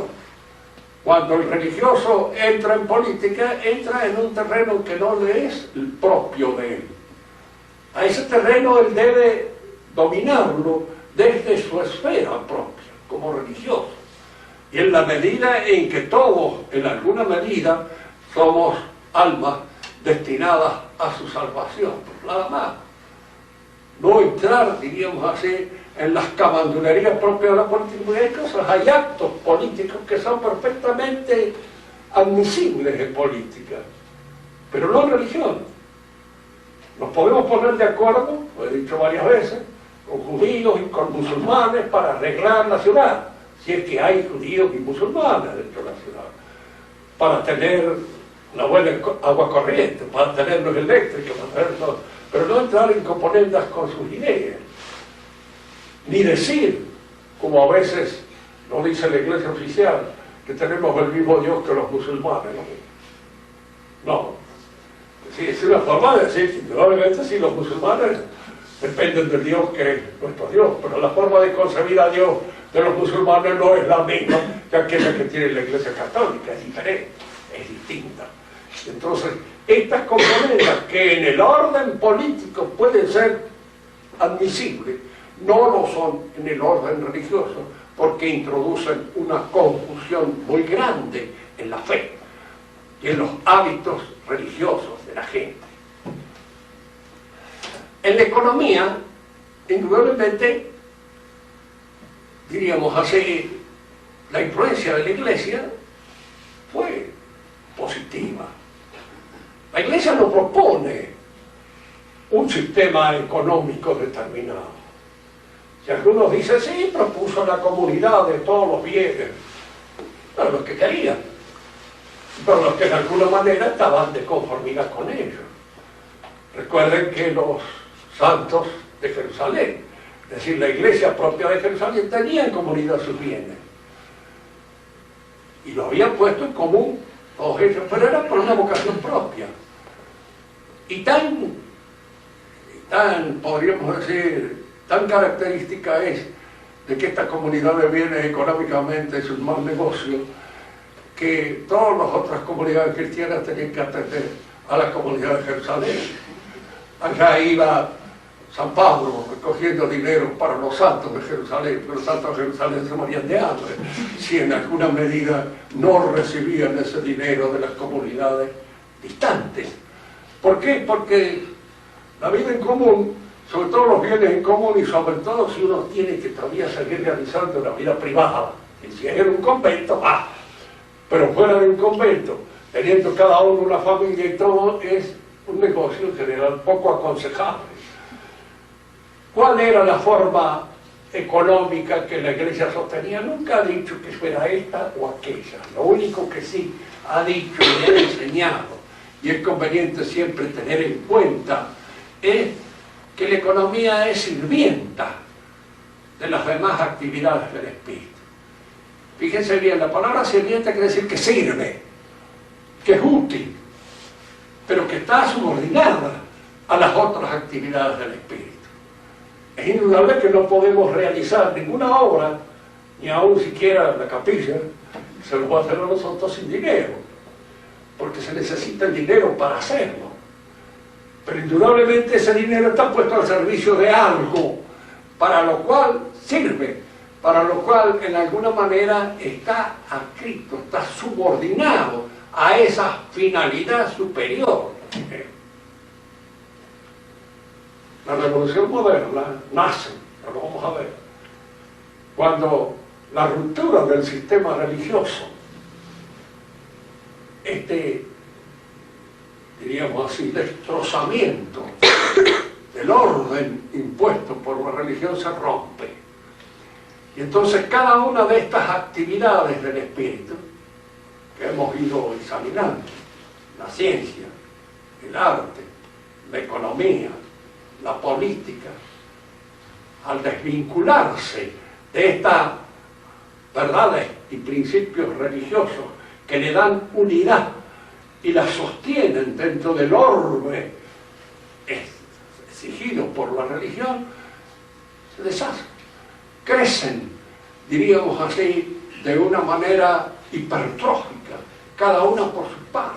Cuando el religioso entra en política, entra en un terreno que no le es el propio de él. A ese terreno él debe dominarlo desde su esfera propia, como religioso. Y en la medida en que todos, en alguna medida, somos almas destinadas a su salvación, nada más. No entrar, diríamos así, en las camandulerías propias de la política, porque hay cosas, hay actos políticos que son perfectamente admisibles en política, pero no en religión. Nos podemos poner de acuerdo, lo he dicho varias veces, con judíos y con musulmanes para arreglar la ciudad, si es que hay judíos y musulmanes dentro de la ciudad, para tener una buena agua corriente, para tener luz eléctrica, para tener todo, pero no entrar en componendas con sus ideas. Ni decir, como a veces nos dice la Iglesia oficial, que tenemos el mismo Dios que los musulmanes. No. Sí, es una forma de decir que indudablemente sí, los musulmanes dependen del Dios que es nuestro Dios, pero la forma de concebir a Dios de los musulmanes no es la misma que aquella que tiene la Iglesia católica, es diferente, es distinta. Entonces, estas componendas que en el orden político pueden ser admisibles, no lo son en el orden religioso, porque introducen una confusión muy grande en la fe y en los hábitos religiosos de la gente. En la economía, indudablemente, diríamos así, la influencia de la Iglesia fue positiva. La Iglesia no propone un sistema económico determinado. Si algunos dicen, sí, propuso la comunidad de todos los bienes, pero los que querían, pero los que de alguna manera estaban de conformidad con ellos. Recuerden que los santos de Jerusalén, es decir, la iglesia propia de Jerusalén, tenía en comunidad sus bienes. Y lo habían puesto en común todos ellos, pero era por una vocación propia. Y tan, podríamos decir, tan característica es de que esta comunidad de bienes económicamente es un mal negocio, que todas las otras comunidades cristianas tenían que atender a la comunidad de Jerusalén. Allá iba San Pablo recogiendo dinero para los santos de Jerusalén, pero los santos de Jerusalén se morían de hambre si en alguna medida no recibían ese dinero de las comunidades distantes. ¿Por qué? Porque la vida en común, sobre todo los bienes en común y sobre todo si uno tiene que todavía seguir realizando una vida privada, y si es en un convento, va, pero fuera de un convento, teniendo cada uno una familia y todo, es un negocio en general poco aconsejable. ¿Cuál era la forma económica que la Iglesia sostenía? Nunca ha dicho que fuera esta o aquella. Lo único que sí ha dicho y ha enseñado, y es conveniente siempre tener en cuenta, es que la economía es sirvienta de las demás actividades del espíritu. Fíjense bien, la palabra sirviente quiere decir que sirve, que es útil, pero que está subordinada a las otras actividades del espíritu. Es indudable que no podemos realizar ninguna obra, ni aún siquiera la capilla, se lo va a hacer a nosotros sin dinero, porque se necesita el dinero para hacerlo. Pero indudablemente ese dinero está puesto al servicio de algo, para lo cual sirve, para lo cual en alguna manera está adscrito, está subordinado a esa finalidad superior. La revolución moderna nace, lo vamos a ver, cuando la ruptura del sistema religioso, diríamos así, destrozamiento del orden impuesto por la religión se rompe. Y entonces cada una de estas actividades del espíritu que hemos ido examinando, la ciencia, el arte, la economía, la política, al desvincularse de estas verdades y principios religiosos que le dan unidad y la sostienen dentro del orbe exigido por la religión, se deshacen, crecen, diríamos así, de una manera hipertrófica, cada una por su parte.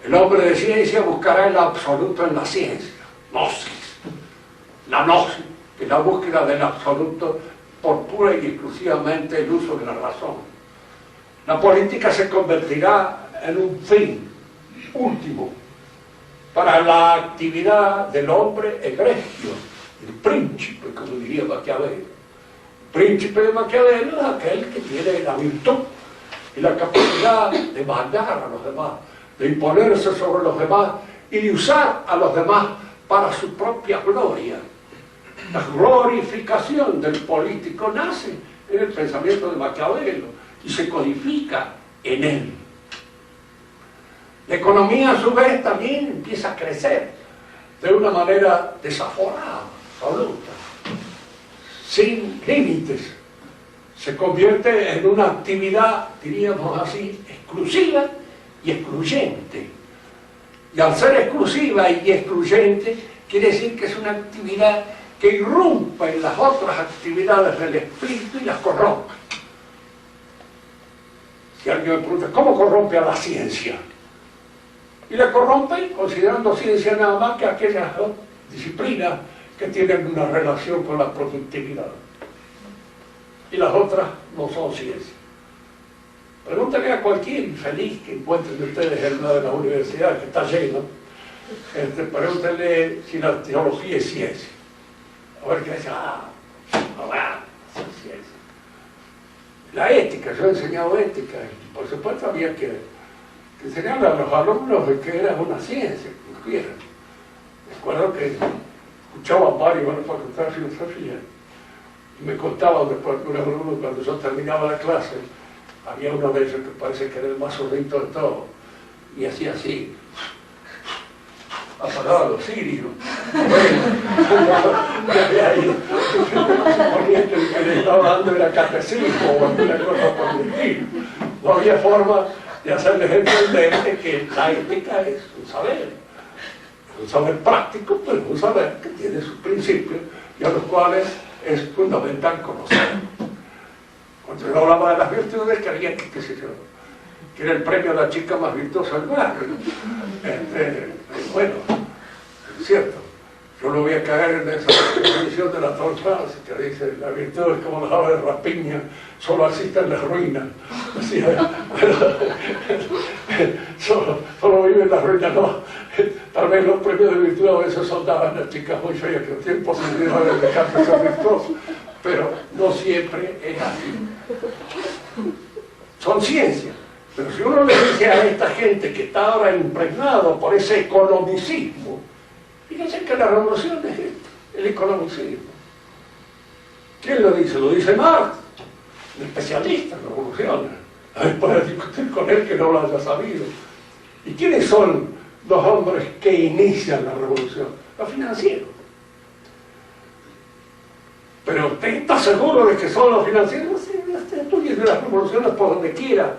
El hombre de ciencia buscará el absoluto en la ciencia, gnosis, la gnosis, que es la búsqueda del absoluto por pura y exclusivamente el uso de la razón. La política se convertirá en un fin último para la actividad del hombre egregio, el príncipe, como diría Maquiavelo. El príncipe de Maquiavelo es aquel que tiene la virtud y la capacidad de mandar a los demás, de imponerse sobre los demás y de usar a los demás para su propia gloria. La glorificación del político nace en el pensamiento de Maquiavelo y se codifica en él. La economía a su vez también empieza a crecer de una manera desaforada, absoluta, sin límites. Se convierte en una actividad, diríamos así, exclusiva y excluyente. Y al ser exclusiva y excluyente, quiere decir que es una actividad que irrumpe en las otras actividades del espíritu y las corrompe. Si alguien me pregunta, ¿cómo corrompe a la ciencia? Y la corrompe considerando ciencia nada más que aquellas disciplinas que tienen una relación con la productividad. Y las otras no son ciencia. Pregúntenle a cualquier infeliz que encuentren ustedes en una de las universidades que está lleno, pregúntenle si la teología es ciencia. A ver qué dice, es ciencia. La ética, yo he enseñado ética, y por supuesto había que enseñarle a los alumnos de que era una ciencia, como quieran. Recuerdo que escuchaba a varios en la facultad de filosofía, y me contaban después que un alumno, cuando yo terminaba la clase, había uno de ellos que parece que era el más zurdito de todos, y hacía así, apagaba los cirios. Suponía que el que le estaba dando era catecismo o alguna cosa por el estilo. No había forma de hacerles entender que la ética es un saber práctico, pero un saber que tiene sus principios y a los cuales es fundamental conocer. Cuando yo hablaba de las virtudes, creía que, qué sé yo, que era el premio a la chica más virtuosa del barrio. Bueno, es cierto, yo no voy a caer en esa definición de la Torfrance que dice la virtud es como las aves de rapiña, solo asisten las ruinas. Así, solo viven las ruinas, no. Tal vez los premios de virtud a veces son dadas a las chicas muy feas que tienen posibilidad de dejar de ser virtuosos, pero no siempre es así. Son ciencias. Pero si uno le dice a esta gente que está ahora impregnado por ese economicismo, fíjense que la revolución es esto, el economicismo. ¿Quién lo dice? Lo dice Marx, un especialista en revoluciones. A ver, puede discutir con él que no lo haya sabido. ¿Y quiénes son los hombres que inician la revolución? Los financieros. Pero ¿usted está seguro de que son los financieros? Sí, estudie de las revoluciones por donde quiera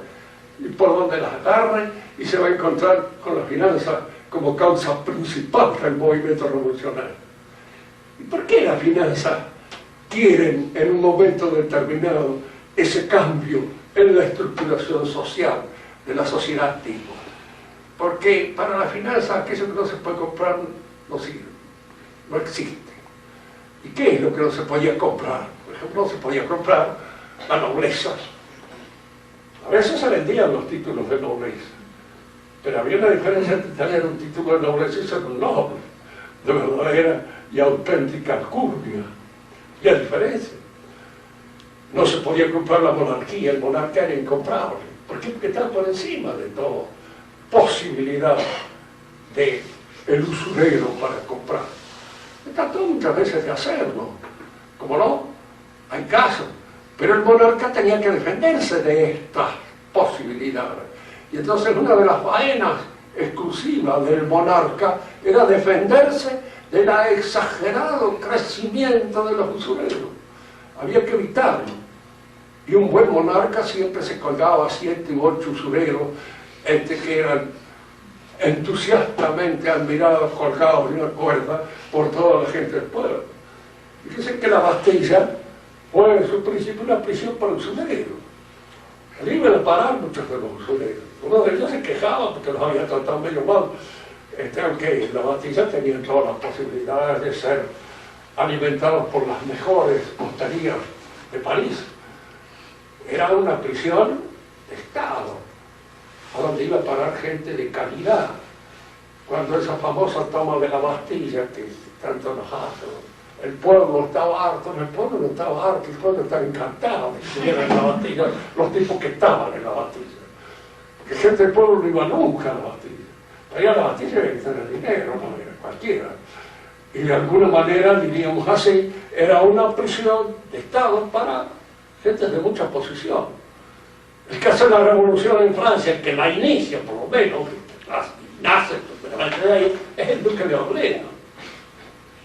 y por donde las agarre, y se va a encontrar con la finanza como causa principal del movimiento revolucionario. ¿Y por qué las finanzas quieren en un momento determinado ese cambio en la estructuración social de la sociedad antigua? Porque para la finanza aquello que no se puede comprar no sirve, no existe. ¿Y qué es lo que no se podía comprar? Por ejemplo, no se podía comprar la nobleza. A veces se vendían los títulos de nobleza, pero había una diferencia entre tener un título de nobleza y ser un noble, de verdadera y auténtica alcurnia. Y la diferencia. No se podía comprar la monarquía, el monarca era incomprable. ¿Por qué? Porque está por encima de toda posibilidad de el usurero para comprar. Trató muchas veces de hacerlo, como no, hay casos, pero el monarca tenía que defenderse de estas posibilidades. Y entonces una de las faenas exclusivas del monarca era defenderse del exagerado crecimiento de los usureros. Había que evitarlo. Y un buen monarca siempre se colgaba 7 u 8 usureros, que eran entusiastamente admirados, colgados de una cuerda por toda la gente del pueblo. Fíjense que la Bastilla fue en su principio una prisión para usureros. Allí iban a parar muchos de los usureros. Uno de ellos se quejaba porque los había tratado medio mal, aunque la Bastilla tenía todas las posibilidades de ser alimentados por las mejores hosterías de París. Era una prisión de Estado, a donde iba a parar gente de calidad. Cuando esa famosa toma de la Bastilla, que tanto nos hace, el pueblo estaba harto, el pueblo no estaba harto, el pueblo estaba encantado de que estuvieran en la Bastilla, los tipos que estaban en la Bastilla. Porque gente del pueblo no iba nunca a la Bastilla. Allá a la Bastilla había que tener dinero, no era cualquiera. Y de alguna manera, diríamos así, era una prisión de Estado para gente de mucha posición. El que hace la revolución en Francia, el que la inicia por lo menos, nace de ahí, es el duque de Orleans,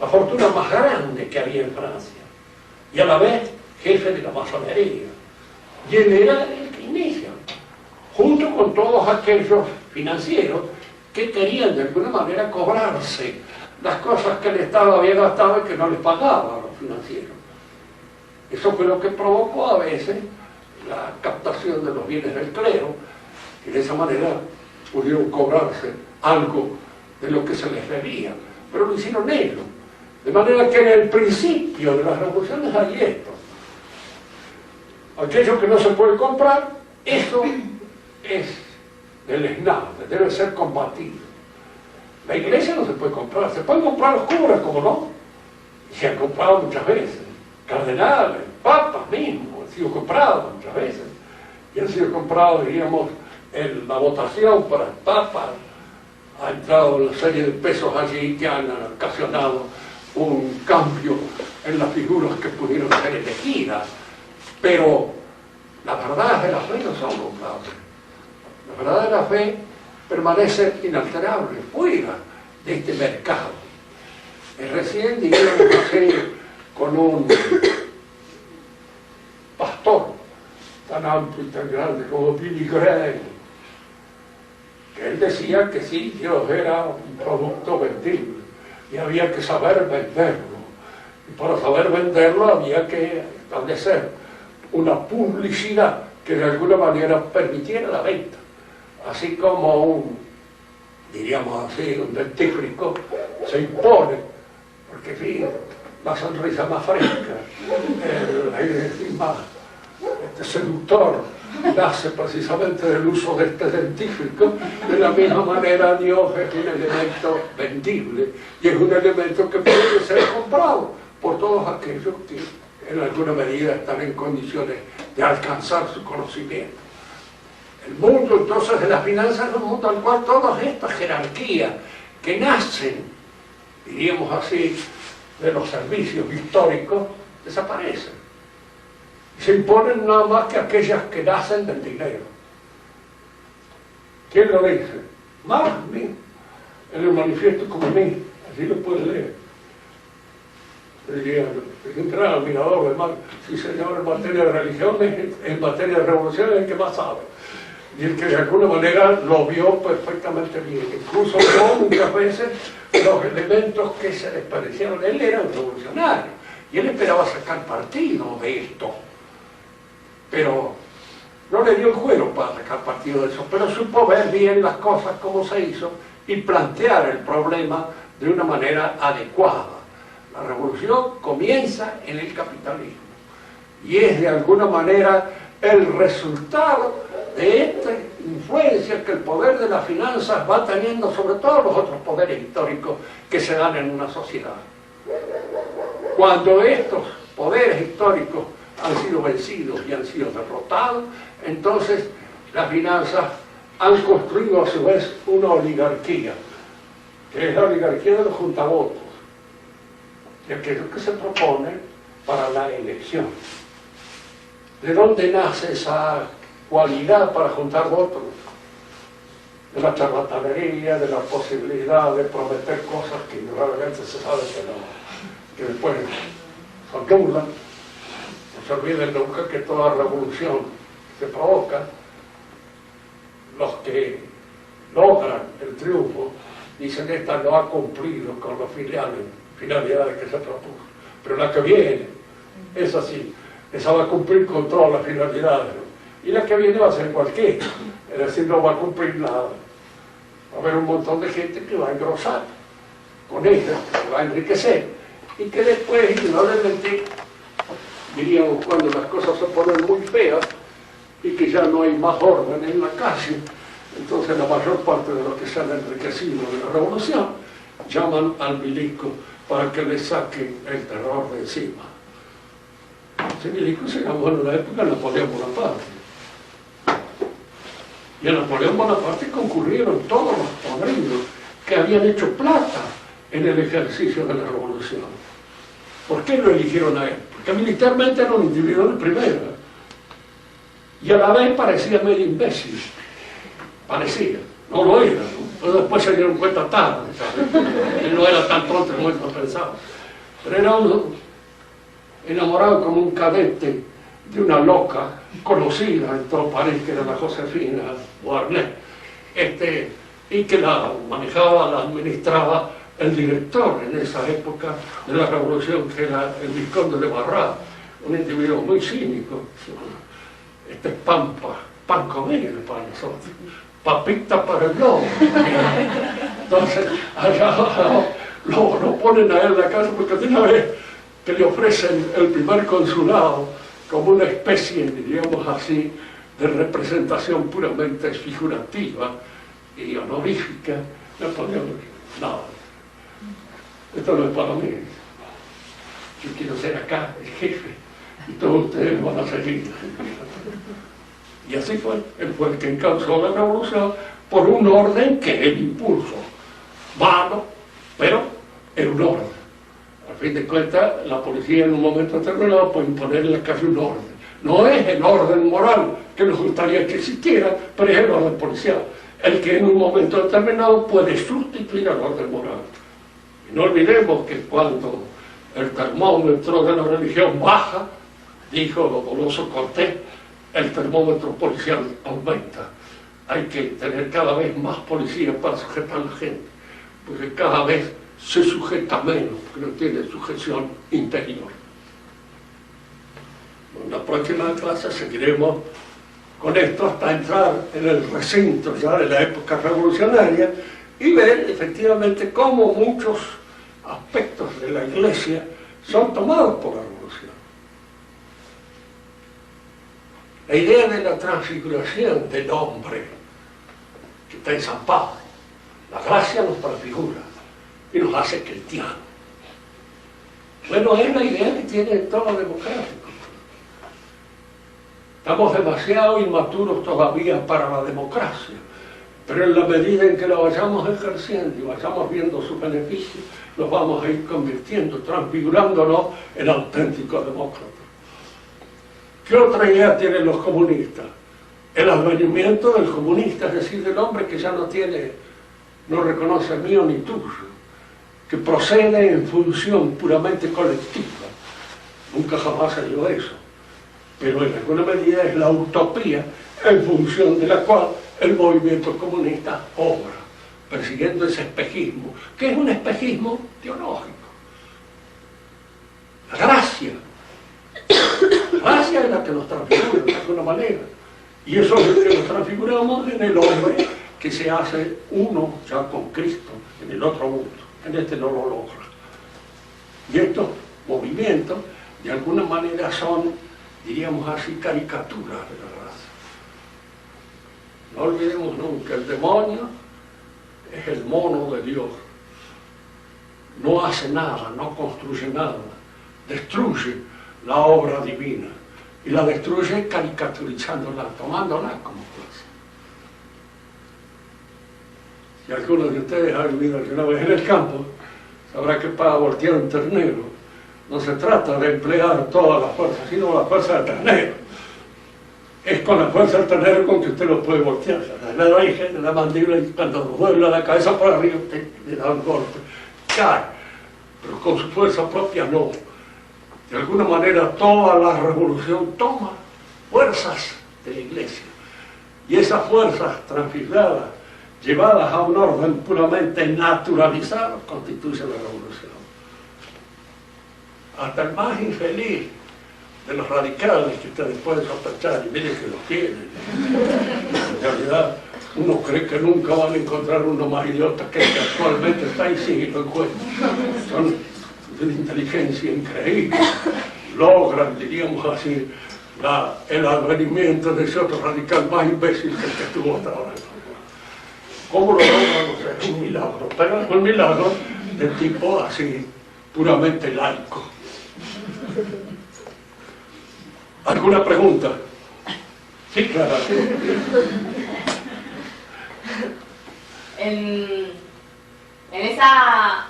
la fortuna más grande que había en Francia, y a la vez jefe de la masonería. Y él era el que inicia, junto con todos aquellos financieros que querían de alguna manera cobrarse las cosas que el Estado había gastado y que no les pagaba a los financieros. Eso fue lo que provocó a veces la captación de los bienes del clero, y de esa manera pudieron cobrarse algo de lo que se les debía, pero lo hicieron ellos. De manera que en el principio de las revoluciones hay esto. Aquello que no se puede comprar, eso es deleznable, debe ser combatido. La iglesia no se puede comprar, se pueden comprar los curas, como no, y se han comprado muchas veces. Cardenales, papas mismos, han sido comprados muchas veces. Y han sido comprados, diríamos, en la votación para el papa. Ha entrado una serie de pesos allí que han ocasionado un cambio en las figuras que pudieron ser elegidas. Pero las verdades de la fe no son comprables. La verdad de la fe permanece inalterable, fuera de este mercado. Recién, diríamos así, con un pastor tan amplio y tan grande como Billy Graham, que él decía que sí, Dios era un producto vendible y había que saber venderlo, y para saber venderlo había que establecer una publicidad que de alguna manera permitiera la venta, así como diríamos así, un dentífrico se impone, porque fíjate, la sonrisa más fresca, el aire más seductor, nace precisamente del uso de este dentífrico. De la misma manera, Dios es un elemento vendible y es un elemento que puede ser comprado por todos aquellos que en alguna medida están en condiciones de alcanzar su conocimiento. El mundo entonces de las finanzas es un mundo al cual todas estas jerarquías que nacen, diríamos así, de los servicios históricos, desaparecen. Y se imponen nada más que aquellas que nacen del dinero. ¿Quién lo dice? Marx mismo. en el Manifiesto Comunista, así lo puedes leer. Diría un gran admirador de Marx, sí señor, en materia de religiones, en materia de revolución es el que más sabe. Y el que de alguna manera lo vio perfectamente bien. Incluso vio muchas veces los elementos que se les parecieron. Él era un revolucionario y él esperaba sacar partido de esto. Pero no le dio el cuero para sacar partido de eso, pero supo ver bien las cosas como se hizo y plantear el problema de una manera adecuada. La revolución comienza en el capitalismo y es de alguna manera el resultado de esta influencia que el poder de las finanzas va teniendo sobre todos los otros poderes históricos que se dan en una sociedad. Cuando estos poderes históricos han sido vencidos y han sido derrotados, entonces las finanzas han construido a su vez una oligarquía, que es la oligarquía de los juntavotos, de aquello que se propone para la elección. ¿De dónde nace esa cualidad para juntar votos? De la charlatanería, de la posibilidad de prometer cosas que realmente se sabe que después se anulan. No se olviden nunca que toda revolución se provoca, los que logran el triunfo dicen esta no ha cumplido con las finalidades que se propuso, pero la que viene es así, esa va a cumplir con todas las finalidades, y la que viene va a ser cualquiera, es decir, no va a cumplir nada. Va a haber un montón de gente que va a engrosar con ella, que va a enriquecer, y que después, indudablemente, diríamos, cuando las cosas se ponen muy feas y que ya no hay más orden en la calle, entonces la mayor parte de los que se han enriquecido de la revolución llaman al milico para que le saquen el terror de encima. Ese milico se llamó en una época Napoleón Bonaparte. Y a Napoleón Bonaparte concurrieron todos los podridos que habían hecho plata en el ejercicio de la revolución. ¿Por qué lo eligieron a él? Porque militarmente era un individuo de primera. Y a la vez parecía medio imbécil. Parecía. No lo era, ¿no? Pero después se dieron cuenta tarde, ¿sabes? Él no era tan tonto como ellos pensaban. Pero era uno enamorado como un cadete de una loca conocida en todo París, que era la Josefina Warnet, y que la manejaba, la administraba el director en esa época de la revolución, que era el vizconde de Barras, un individuo muy cínico. Este es pan comido para nosotros, papita para el lobo. Entonces, allá lo ponen a él en la casa, porque de una vez que le ofrecen el primer consulado como una especie, diríamos así, de representación puramente figurativa y honorífica, no podía nada. Esto no es para mí. Yo quiero ser acá el jefe y todos ustedes van a seguir. Y así fue. Él fue el que encauzó la revolución por un orden que él impuso. Malo, pero era un orden. Al fin de cuentas, la policía en un momento determinado puede imponer en la calle un orden. No es el orden moral que nos gustaría que existiera, pero es el orden policial. El que en un momento determinado puede sustituir al orden moral. Y no olvidemos que cuando el termómetro de la religión baja, dijo Goloso Cortés, el termómetro policial aumenta. Hay que tener cada vez más policías para sujetar a la gente, porque cada vez se sujeta menos, porque no tiene sujeción interior. En la próxima clase seguiremos con esto hasta entrar en el recinto ya de la época revolucionaria y ver efectivamente cómo muchos aspectos de la Iglesia son tomados por la revolución. La idea de la transfiguración del hombre que está en San Pablo, la gracia nos prefigura y nos hace cristianos. Bueno, es la idea que tiene todo democrático. Estamos demasiado inmaturos todavía para la democracia, pero en la medida en que la vayamos ejerciendo y vayamos viendo sus beneficios, los vamos a ir convirtiendo, transfigurándonos en auténticos demócratas. ¿Qué otra idea tienen los comunistas? El advenimiento del comunista, es decir, del hombre que ya no tiene no reconoce mío ni tuyo, que procede en función puramente colectiva. Nunca jamás se dio eso, pero en alguna medida es la utopía en función de la cual el movimiento comunista obra, persiguiendo ese espejismo, que es un espejismo teológico. La gracia es la que nos transfigura de alguna manera, y eso es lo que nos transfiguramos en el hombre que se hace uno ya con Cristo en el otro mundo. En este no lo logra. Y estos movimientos de alguna manera son, diríamos así, caricaturas de la raza. No olvidemos nunca, el demonio es el mono de Dios. No hace nada, no construye nada, destruye la obra divina y la destruye caricaturizándola, tomándola como cosa. Si alguno de ustedes ha vivido alguna vez en el campo, sabrá que para voltear un ternero no se trata de emplear toda la fuerza, sino la fuerza del ternero. Es con la fuerza del ternero con que usted lo puede voltear. Le da en la mandíbula y cuando mueve la cabeza por arriba usted le da un golpe, cae, pero con su fuerza propia no. De alguna manera toda la revolución toma fuerzas de la iglesia, y esas fuerzas transfiguradas, llevadas a un orden puramente naturalizado, constituyen la revolución. Hasta el más infeliz de los radicales que ustedes pueden sospechar, y miren que los tienen, en realidad uno cree que nunca van a encontrar uno más idiota que el que actualmente está y sigue lo encuentra. Son de una inteligencia increíble, logran, diríamos así, el advenimiento de ese otro radical más imbécil que el que estuvo hasta ahora. ¿Cómo lo logran? No sé, es un milagro, pero es un milagro de tipo así, puramente laico. ¿Alguna pregunta? Sí, claro. En esa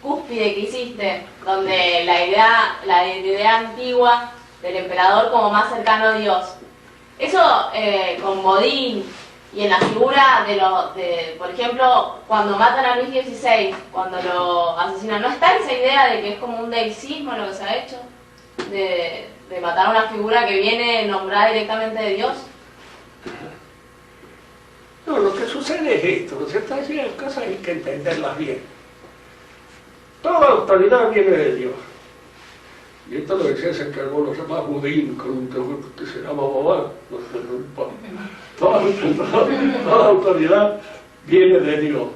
cúspide que hiciste, donde la idea antigua del emperador como más cercano a Dios, eso con Bodin y en la figura por ejemplo, cuando matan a Luis XVI, cuando lo asesinan, ¿no está esa idea de que es como un deicismo lo que se ha hecho? De matar a una figura que viene nombrada directamente de Dios. No, lo que sucede es esto, ¿no es cierto? Así las cosas hay que entenderlas bien. Toda autoridad viene de Dios. Y esto lo decía ese que algunos se llama Budín, con un que se llama Bobán. Toda autoridad viene de Dios.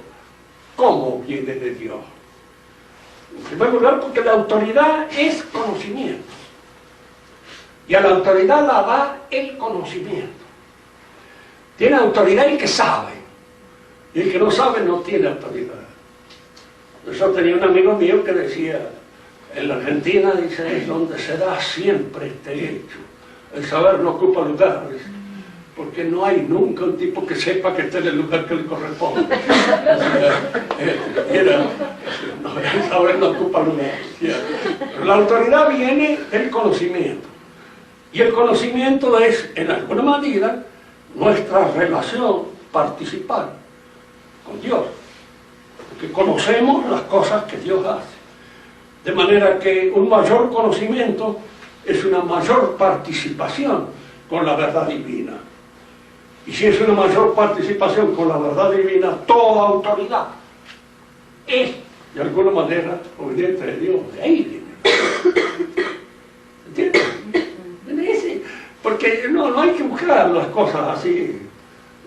¿Cómo viene de Dios? En primer lugar, porque la autoridad es conocimiento. Y a la autoridad la da el conocimiento. Tiene autoridad el que sabe. Y el que no sabe no tiene autoridad. Yo tenía un amigo mío que decía, en la Argentina, dice, es donde se da siempre este hecho. El saber no ocupa lugar, dice, porque no hay nunca un tipo que sepa que esté en el lugar que le corresponde. El saber no ocupa lugar. Pero la autoridad viene del conocimiento. Y el conocimiento es, en alguna medida, nuestra relación participada con Dios. Porque conocemos las cosas que Dios hace. De manera que un mayor conocimiento es una mayor participación con la verdad divina. Y si es una mayor participación con la verdad divina, toda autoridad es, de alguna manera, obediente de Dios. De ahí viene. ¿Entiendes? Porque no hay que buscar las cosas así,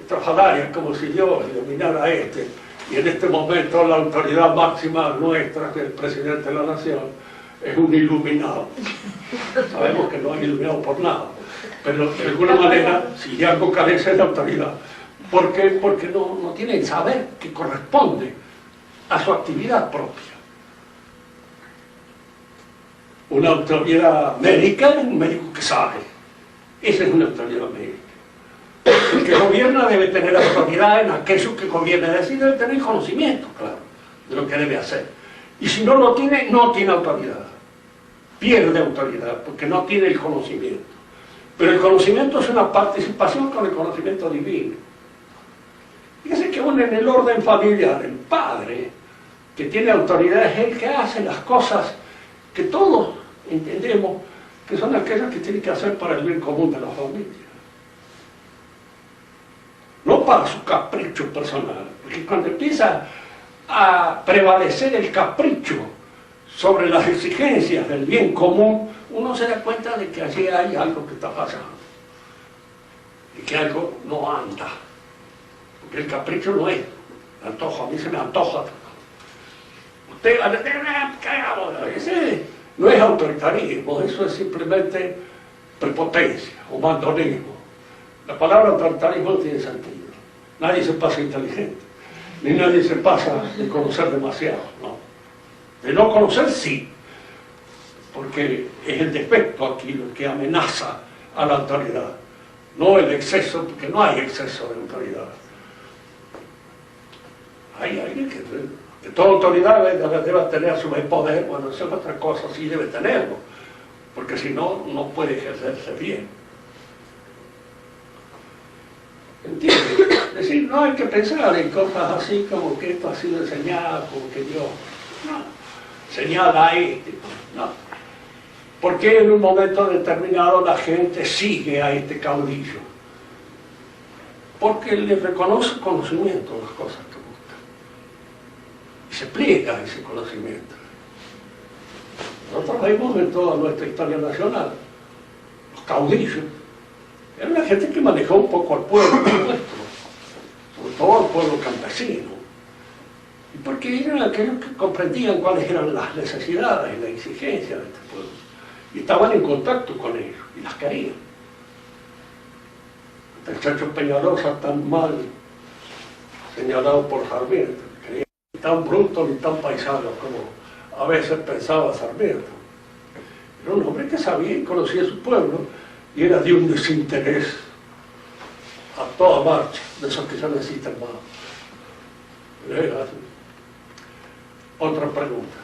estrafalarias, como si Dios iluminara a este. Y en este momento la autoridad máxima nuestra, que es el presidente de la nación, es un iluminado. Sabemos que no es iluminado por nada, pero de alguna manera, si algo carece de autoridad, ¿por qué? Porque no tiene el saber que corresponde a su actividad propia. Una autoridad médica es un médico que sabe. Esa es una autoridad médica. El que gobierna debe tener autoridad en aquello que gobierna, es decir, debe tener conocimiento, claro, de lo que debe hacer. Y si no lo tiene, no tiene autoridad. Pierde autoridad, porque no tiene el conocimiento. Pero el conocimiento es una participación con el conocimiento divino. Fíjense que un aún en el orden familiar, el padre que tiene autoridad es el que hace las cosas que todos entendemos que son aquellas que tiene que hacer para el bien común de la familia. No para su capricho personal, porque cuando empieza a prevalecer el capricho sobre las exigencias del bien común, uno se da cuenta de que allí hay algo que está pasando y que algo no anda, porque el capricho no es antojo. A mí se me antoja. Usted ese no es autoritarismo, eso es simplemente prepotencia o mandonismo. La palabra autoritarismo no tiene sentido. Nadie se pasa inteligente, ni nadie se pasa de conocer demasiado, ¿no? De no conocer sí, porque es el defecto aquí lo que amenaza a la autoridad, no el exceso, porque no hay exceso de autoridad. Hay alguien que toda autoridad debe tener su poder, bueno, eso es otra cosa, sí debe tenerlo, porque si no, no puede ejercerse bien. ¿Entiendes? Es decir, no hay que pensar en cosas así como que esto ha sido enseñado, como que Dios no, señala a este, no. Porque en un momento determinado la gente sigue a este caudillo, porque le reconoce conocimiento de las cosas que busca y se pliega a ese conocimiento. Nosotros vemos en toda nuestra historia nacional los caudillos. Era una gente que manejó un poco al pueblo nuestro, sobre todo al pueblo campesino, y porque eran aquellos que comprendían cuáles eran las necesidades y las exigencias de este pueblo, y estaban en contacto con ellos, y las querían. El Chacho Peñalosa, tan mal señalado por Sarmiento, que ni tan bruto ni tan paisano como a veces pensaba Sarmiento. Era un hombre que sabía y conocía su pueblo, y era de un desinterés a toda marcha, de esos que ya necesitan más. Otra pregunta.